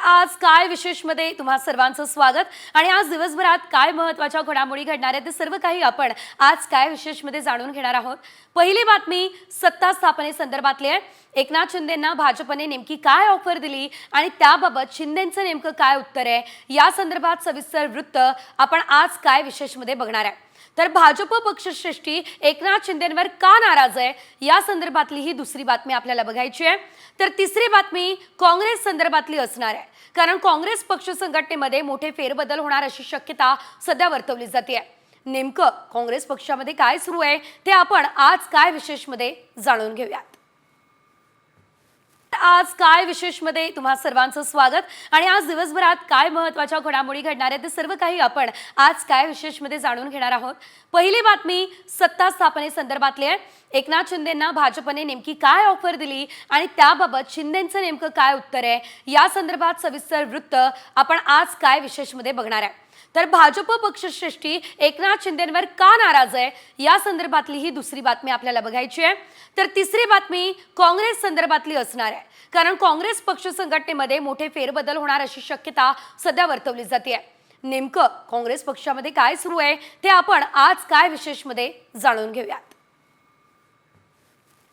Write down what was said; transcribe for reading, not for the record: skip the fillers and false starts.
आज काय विशेष मध्ये तुम्हा सर्वांचं स्वागत आणि आज दिवसभरात काय महत्त्वाच्या घडामोडी घडणार आहेत ते सर्व काही आपण आज काय विशेष मध्ये जाणून घेणार आहोत। पहिली बातमी सत्ता स्थापनेसंदर्भातली आहे। एकनाथ शिंदेंना भाजपने नेमकी काय ऑफर दिली आणि त्याबाबत शिंदेंचं नेमकं काय उत्तर आहे या संदर्भात सविस्तर वृत्त आपण आज काय विशेष मध्ये बघणार आहे। तर भाजप पक्षश्रेष्ठी एकनाथ शिंदेंवर का नाराज आहे या संदर्भातली ही दुसरी बातमी आपल्याला बघायची आहे। तर तिसरी बातमी काँग्रेस संदर्भातली असणार आहे, कारण काँग्रेस पक्ष संघटनेमध्ये मोठे फेरबदल होणार अशी शक्यता सध्या वर्तवली जाते। नेमकं काँग्रेस पक्षामध्ये काय सुरू आहे ते आपण आज काय विशेष मध्ये जाणून घेऊयात। आज काय विशेष मध्ये तुम्हा सर्वांचं स्वागत आणि आज दिवसभरात काय महत्त्वाच्या घडामोडी घडणार आहेत ते सर्व काही आपण आज काय विशेष मध्ये जाणून घेणार आहोत। पहिली बातमी सत्ता स्थापनेसंदर्भातली आहे। एकनाथ शिंदेंना भाजपने नेमकी काय ऑफर दिली आणि त्याबाबत शिंदेंचं नेमकं काय उत्तर आहे या संदर्भात सविस्तर वृत्त आपण आज काय विशेष मध्ये बघणार आहे। तर भाजप पक्षश्रेष्ठी एकनाथ शिंदेंवर का नाराज आहे या संदर्भातली ही दुसरी बातमी आपल्याला बघायची आहे। तर तिसरी बातमी काँग्रेस संदर्भातली असणार आहे, कारण काँग्रेस पक्ष संघटनेमध्ये मोठे फेरबदल होणार अशी शक्यता सध्या वर्तवली जाते। नेमकं काँग्रेस पक्षामध्ये काय सुरू आहे ते आपण आज काय विशेष मध्ये जाणून घेऊयात।